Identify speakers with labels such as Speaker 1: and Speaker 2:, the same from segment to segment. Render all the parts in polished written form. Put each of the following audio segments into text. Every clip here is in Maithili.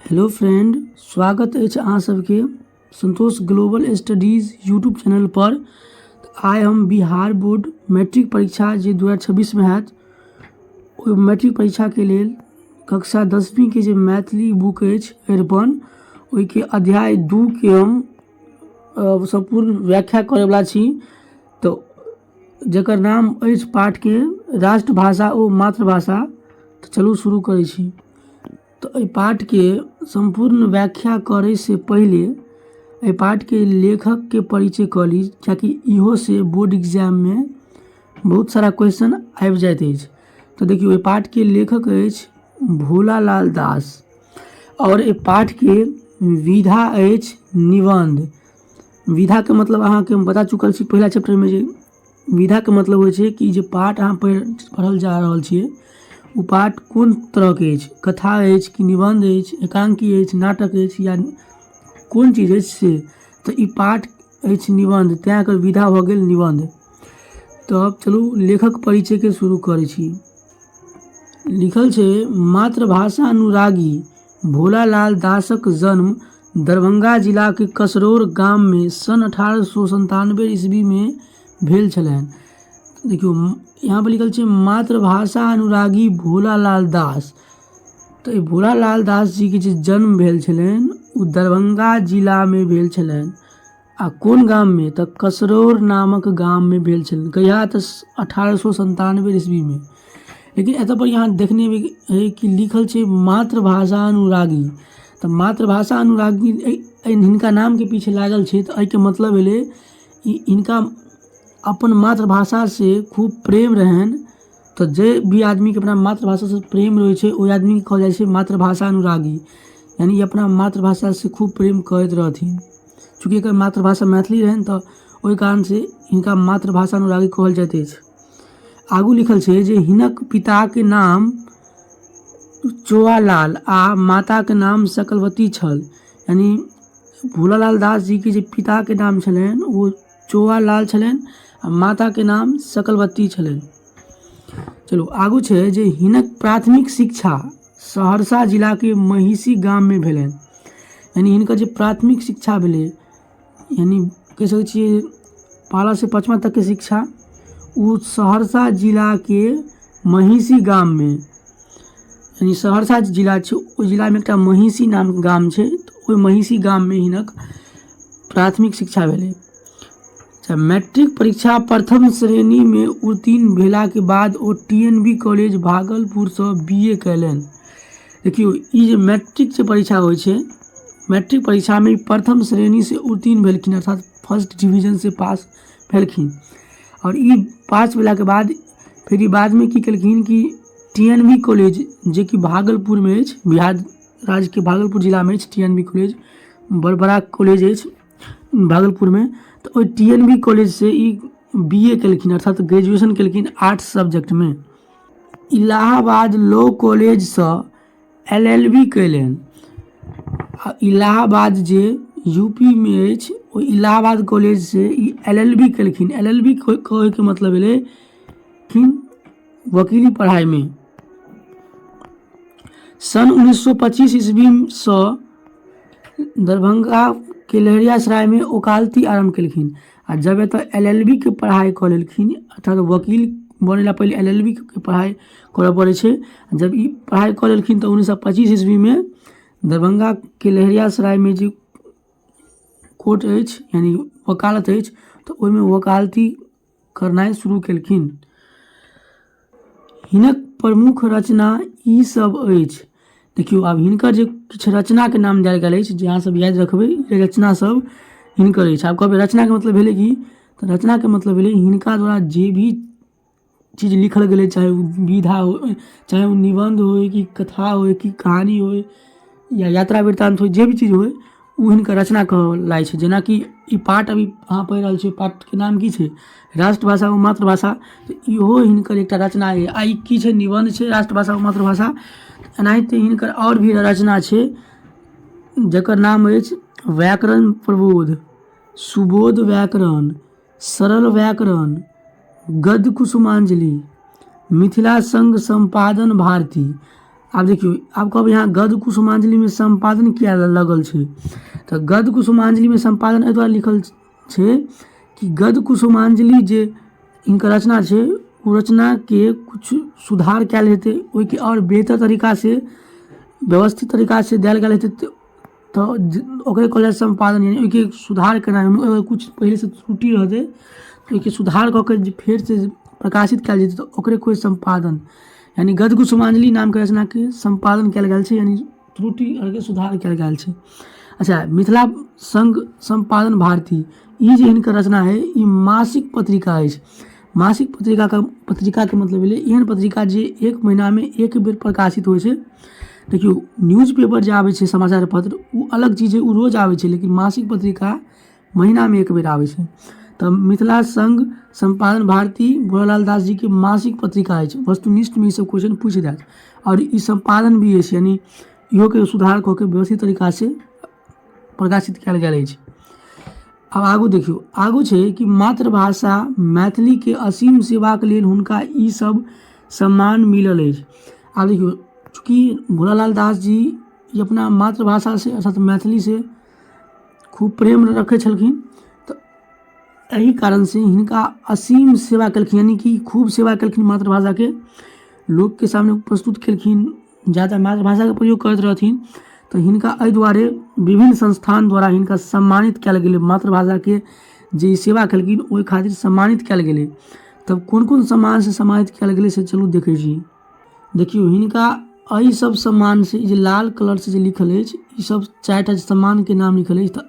Speaker 1: हेलो फ्रेंड, स्वागत अछि अहाँ सबके संतोष ग्लोबल स्टडीज यूट्यूब चैनल पर। आइ हम बिहार बोर्ड मैट्रिक परीक्षा जे 2026 में हैत ओहि मैट्रिक परीक्षा के लेल कक्षा 10वीं के जे मैथिली बुक अछि अरिपन ओहिके अध्याय 2 के हम संपूर्ण व्याख्या करैवला छी। तो जकर नाम अछि पाठ के राष्ट्रभाषा ओ मातृभाषा। तो चलू शुरू करै छी। तो एहि पाठ के संपूर्ण व्याख्या करे से पहले एहि पाठ के लेखक के परिचय क ली, कियाकि इहो से बोर्ड एग्जाम में बहुत सारा क्वेश्चन आबि जाइत अछि। तो देखियो एहि पाठ के लेखक अछि भोलालाल दास और एहि पाठ के विधा अछि निबंध। विधा के मतलब अहाँ के हम बता चुकल छी पहला चैप्टर में। जे विधा के मतलब होइ छै कि जे पाठ अहाँ पढ़ल जा रहल छियै ओ पाठ कोन तरह के अछि, कथा अछि कि निबंध अछि, एकांकी अछि, नाटक अछि या कोन चीज अछि से। तो ई पाठ अछि निबंध, तें एकर विधा भ गेल निबंध। तो अब चलू लेखक परिचय के शुरू करै छी। लिखल छै मातृभाषा अनुरागी भोलालाल दासक जन्म दरभंगा जिला के कसरौर गाम में सन 1897 ईस्वी में भेल छलनि। देखियो यहाँ पर लिखल छै मातृभाषा अनुरागी भोलालाल दास। तो ये भोलालाल दास जी के जे जन्म भेल छलनि ओ दरभंगा जिला में भेल छलनि। आ कोन गाम में? तो कसरौर नामक गाम में भेल छलनि। कहिया? तो 1897 ईस्वी में। लेकिन एत पर यहाँ देखने में है कि लिखल छै मातृभाषा अनुरागी। तो मातृभाषा अनुरागी हिनका नाम के पीछे लागल छै। तो के मतलब भेलै इनका अपन मातृभाषा से खूब प्रेम रहन। तो जे भी आदमी के अपना मातृभाषा से प्रेम रहे छै ओहि आदमी के कहल जाइ छै मातृभाषा अनुरागी, यानी अपना मातृभाषा से खूब प्रेम करैत रहथिन। चूँकि एकर मातृभाषा मैथिली रहन तो ओहि कारण से इनका मातृभाषा अनुरागी कहल जाइत अछि। आगू लिखल छै जे हिनक पिता के नाम चौआलाल आ माता के नाम सकलवती छल। यानी भोलालाल दास जी के जे पिता के नाम छलनि वो चौआलाल छलनि आ माता के नाम सकलवती छलनि। चलो आगू छै जे हिनक प्राथमिक शिक्षा सहरसा जिला के महिषी गाम में भेलनि। यानी हिनकर जे प्राथमिक शिक्षा भेलै, यानी कह सकै छियै पहला से 5वां तक के शिक्षा वो सहरसा जिला के महिषी गाम में, यानी सहरसा जिला छै ओहि जिला में एकटा महिषी नाम के गाम छै। तो ओहि महिषी गाम में हिनक प्राथमिक शिक्षा भेलै। मैट्रिक परीक्षा प्रथम श्रेणी में उत्तीर्ण भेला के बाद ओ TNB कॉलेज भागलपुर से BA कयलनि। देखियो ई जे मैट्रिक जे परीक्षा होइ छै, मैट्रिक परीक्षा में प्रथम श्रेणी से उत्तीर्ण भेलखिन, अर्थात फर्स्ट डिवीजन से पास भेलखिन। और ई पास भेला के बाद फिर ई बाद में की केलखिन कि TNB कॉलेज जे कि भागलपुर में अछि, बिहार राज्य के भागलपुर जिला में अछि TNB कॉलेज, बड़ा कॉलेज अछि भागलपुर में। तो ओहि TNB कॉलेज से ई BA केलखिन, अर्थात ग्रेजुएशन केलखिन आर्ट्स सब्जेक्ट में। इलाहाबाद लॉ कॉलेज से LLB कयलनि। इलाहाबाद जे यूपी में अछि ओहि इलाहाबाद कॉलेज से ई LLB केलखिन। LLB कहे के मतलब भेलै कि वकीली पढ़ाई में। सन 1925 ईस्वी से दरभंगा के लहेरियासराय में वकालती आरंभ केलखिन। आ जब एतऽ LLB के पढ़ाई कऽ लेलखिन, अर्थात वकील बनेला पहले LLB के पढ़ाई करऽ पड़ै छै। जब ई पढ़ाई कऽ लेलखिन तो 1925 ईस्वी में दरभंगा के लहेरियासराय में जे कोर्ट अछि यानी वकालत अछि, तो ओहिमे वकालती करनाइ शुरू केलखिन। हिनक प्रमुख रचना ई सब अछि। देखियो आब हिनकर जे किछु रचना के नाम देल गेल अछि जे अहाँ सब याद रखबै, रचना सब हिनकर अछि। आब कहबै रचना के मतलब भेलै कि? तो रचना के मतलब भेलै हिनका द्वारा जे भी चीज लिखल गेलै, चाहे वो विधा हो, चाहे वो निबंध हो कि कथा हो कि कहानी हो या यात्रा वृत्तांत हो, जे भी चीज हो वो हिनकर रचना कहलाई छै। जेना कि ई पाठ अभी अहाँ पढ़ि रहल छियै, पाठ के नाम की छै? राष्ट्रभाषा व मातृभाषा। तो इहो हिनकर एकटा रचना है। आ ई की छै? निबंध छै राष्ट्रभाषा व मातृभाषा। एनाहिते हिनकर और भी रचना छै जकर नाम अछि व्याकरण प्रबोध, सुबोध व्याकरण, सरल व्याकरण, गद्य कुसुमांजलि, मिथिला संघ संपादन भारती आब देखियो, आब कहब यहाँ गद्य कुसुमांजलि में संपादन किया लगल छे, तो गद्य कुसुमांजलि में संपादन एहि दुआरे लिखल छे कि गद्य कुसुमांजलि जे इनकर रचना छे ओ रचना के कुछ सुधार कयल हेतै, ओहिके और बेहतर तरीका से व्यवस्थित तरीका से देल गेल हेतै, तो ओकरे कहल संपादन, यानी ओहिके सुधार करना, अगर कुछ पहले से त्रुटि रहतै तो ओहिके सुधार कऽ के फेर से प्रकाशित कयल जेतै तो ओकरे कोई संपादन, यानी गद्य कुसुमांजलि नाम के रचना के संपादन कयल गेल छै, यानी त्रुटि के सुधार कयल गेल छै। अच्छा, मिथिला संघ संपादन भारती, ई जे हिनकर रचना है ई मासिक पत्रिका है। मासिक पत्रिका के मतलब भेलै एहन पत्रिका जे एक महीना में एक बेर प्रकाशित होइ छै। देखियो, न्यूज़पेपर जे आबै छै, समाचार पत्र, वो अलग चीज है, वो रोज आबै छै, लेकिन मासिक पत्रिका महीना में एक बेर आबै छै। तो मिथिला संघ संपादन भारती भोलालाल दास जी के मासिक पत्रिका है। वस्तुनिष्ठ में सब क्वेश्चन पूछ जाए, और ई संपादन भी है, यानी इहो के सुधार कऽ के व्यवस्थित तरीका से प्रकाशित कयल गेल अछि। अब आगू देखियो, आगू छै कि मातृभाषा मैथिली के असीम सेवा के लेल हुनका ई सब सम्मान मिलल अछि। आब देखियो, चूँकि भोलालाल दास जी ये अपना मातृभाषा से अर्थात मैथिली से खूब प्रेम रखे छलखिन, तो यही कारण से हिनका असीम सेवा कलखिन, यानी कि खूब सेवा कलखिन, मातृभाषा के लोग के सामने प्रस्तुत कलखिन, ज़्यादा मातृभाषा के प्रयोग करत रहथिन। तो हिनका एहि दुआरे विभिन्न संस्थान द्वारा हिनका सम्मानित कयल गेलै, मातृभाषा के जे सेवा कलखिन ओहि खातिर सम्मानित कयल गेलै। तब कोन कोन सम्मान से सम्मानित कयल गेलै से चलू देखै छी। देखियो, हिनका एहि सब सम्मान से, जे लाल कलर से जे लिखल अछि, ई सब 4टा सम्मान के नाम लिखल अछि, तो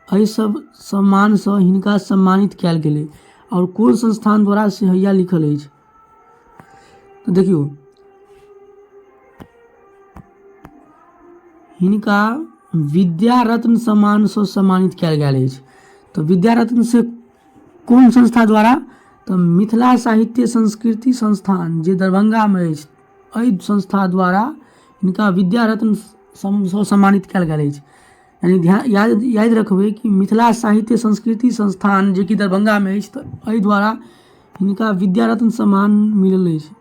Speaker 1: एहि सब सम्मान से हिनका सम्मानित कयल गेलै, और कोन संस्थान द्वारा से हैया लिखल अछि। तो देखियो, हिनका विद्या रत्न सम्मान से सम्मानित कयल गेल अछि। तो विद्या रत्न से कोन संस्था द्वारा, तो मिथिला साहित्य संस्कृति संस्थान जे दरभंगा में अछि, एहि संस्था द्वारा हिनका विद्या रत्न से सम्मानित कयल गेल अछि। यानी याद रखबै कि मिथिला साहित्य संस्कृति संस्थान जे कि दरभंगा में अछि, तो एहि द्वारा हिनका विद्या रत्न सम्मान मिलल अछि।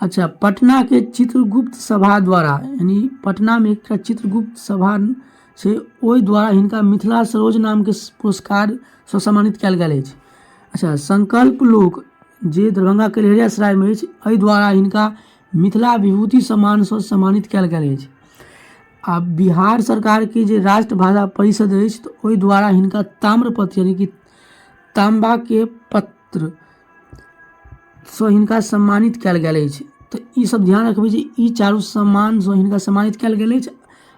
Speaker 1: अच्छा, पटना के चित्रगुप्त सभा द्वारा, यानी पटना में एक चित्रगुप्त सभा छै, ओहि द्वारा हिनका मिथिला सरोज नाम के पुरस्कार से सम्मानित कयल गेल अछि। अच्छा, संकल्प लोक जे दरभंगा के लहेरियासराय में अछि, एहि द्वारा हिनका मिथिला विभूति सम्मान से सम्मानित कयल गेल अछि। आ बिहार सरकार के जे राष्ट्रभाषा परिषद अछि, तो ओहि द्वारा हिनका ताम्रपत्र, यानी कि तांबा के पत्र से हिनका सम्मानित कयल गेल अछि। तो ई सब ध्यान रखबै जे ई चारू सम्मान से हिनका सम्मानित कयल गेल अछि,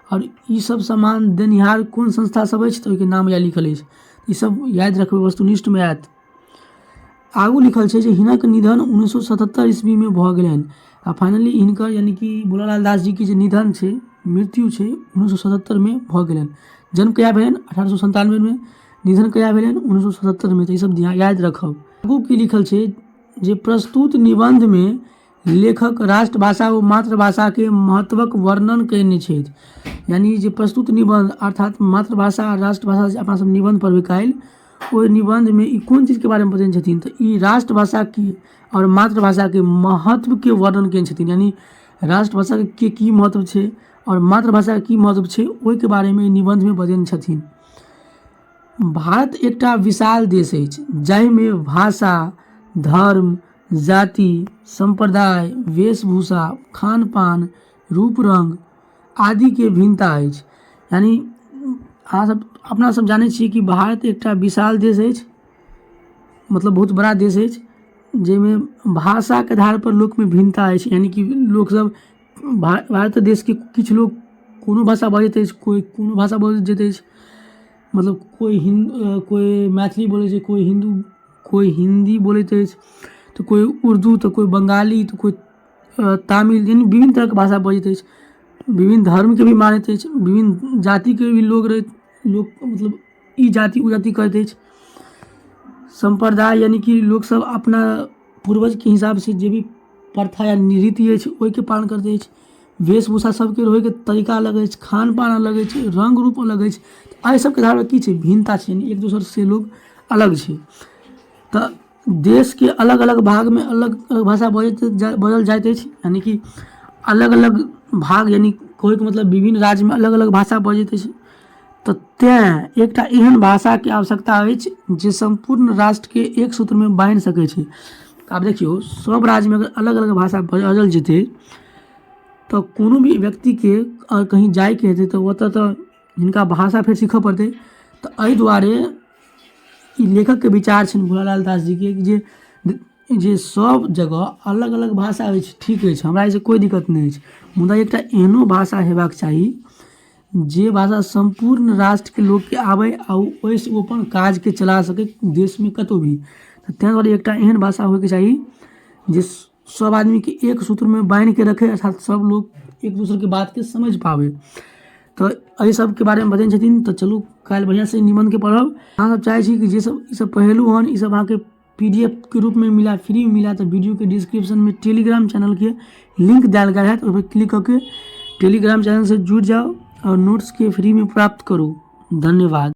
Speaker 1: और ई सब सम्मान देनिहार कोन संस्था सब अछि, तो ओहिके नाम यहाँ लिखल अछि। ई सब याद रखबै, वस्तुनिष्ठ में आयत। आगू लिखल छै जे हिनक निधन 1977 ईस्वी में भऽ गेलनि। आ फाइनली हिनकर, यानी कि भोलालाल दास जी के जे निधन छै, मृत्यु छै, 1977 में भऽ गेलनि। जन्म कहिया भेलनि? 1897 में। निधन कहिया भेलनि? 1977 में। तो ई सब याद रखब। आगू की लिखल छै जे प्रस्तुत निबंध में लेखक राष्ट्रभाषा व मातृभाषा के महत्वक वर्णन कयने छथि। यानी जे प्रस्तुत निबंध अर्थात मातृभाषा और राष्ट्रभाषा जे अपना सब निबंध पढ़बै काल्हि, ओहि निबंध में ई कोन चीज के बारे में बतेने छथिन, तो ई राष्ट्रभाषा की और मातृभाषा के महत्व के वर्णन केने छथिन। यानी राष्ट्रभाषा के की महत्व छै और मातृभाषा के की महत्व छै, ओहि के बारे में निबंध में बतेने छथिन। भारत एकटा विशाल देश अछि, जाहि में भाषा, धर्म, जाति, संप्रदाय, वेशभूषा, खान पान, रूप रंग आदि के भिन्नता अछि। यानी अपना सब जानै छियै कि भारत एकटा विशाल देश अछि, मतलब बहुत बड़ा देश अछि, जाहिमें भाषा के आधार पर लोक में भिन्नता अछि। यानी कि लोक सब भारत देश के किछु लोग कोनो भाषा बजैत अछि, कोई कोनो भाषा बजैत अछि, मतलब कोई मैथिली बोलै छै, कोई हिंदी बोलैत अछि, तो कोई उर्दू, तो कोई बंगाली, तो कोई तमिल, यानी विभिन्न तरह के भाषा बजैत अछि। विभिन्न धर्म के भी मानैत अछि, विभिन्न जाति के भी लोग मतलब ई जाति उ जाति कहैत अछि। संप्रदाय, यानी कि लोग सब अपना पूर्वज के हिसाब से जे भी प्रथा या रीति अछि ओहि के पालन करते अछि। वेशभूषा सबके रहे के तरीका अलग अछि, खान पान अलग अछि, रंग रूप अलग अछि। एहि सबके आधार पर की छै, भिन्नता छै, यानी एक दोसर से लोग अलग छै। तो देश के अलग अलग भाग में अलग अलग भाषा बजल जाइत अछि। यानी कि अलग अलग भाग यानी कोई के मतलब विभिन्न राज्य में अलग अलग भाषा बजैत अछि, तऽ तेँ एकटा एहन भाषाके आवश्यकता अछि जे सम्पूर्ण राष्ट्रके एक सूत्रमे बान्हि सकै छै। आब देखियौ सब राज्यमे अगर अलग अलग भाषा बाजल जेतै तऽ कोनो भी व्यक्तिके कहीं जाइके हेतै तऽ ओतऽ तऽ हिनका भाषा फेर सीखऽ पड़तै। तऽ एहि दुआरे ई लेखकके विचार छनि भोलालाल दास जीके कि जे सब जगह अलग अलग भाषा अछि, ठीक अछि, हमरा एहिसँ कोइ दिक्कत नहि अछि, मुदा एकटा एहनो भाषा हेबाक चाही जे भाषा सम्पूर्ण राष्ट्रके लोकके आबै आ ओहिसँ ओ अपन काजके चला सकै देशमे कतहु भी। तऽ ताहि दुआरे एकटा एहन भाषा होइके चाही जे सब आदमीके एक सूत्रमे बान्हिके रखे, अर्थात सब लोग एक दूसरेके बातके समझ पाबै। तऽ एहि सबके बारेमे बतेने छथिन। तऽ चलू काल्हि बढ़िआँसँ निबन्धके पढ़ब। अहाँसब चाहै छी कि जे सब ईसब पढ़ेलहुँ हन ईसब अहाँके PDF के रूपमे मिला, फ्रीमे मिला, तऽ वीडियोके डिस्क्रिप्शनमे टेलीग्राम चैनलके लिंक देल गेल हैत, ओहि पर क्लिक करके टेलीग्राम चैनल से जुड़ जाओ और नोट्स के फ्री में प्राप्त करो। धन्यवाद।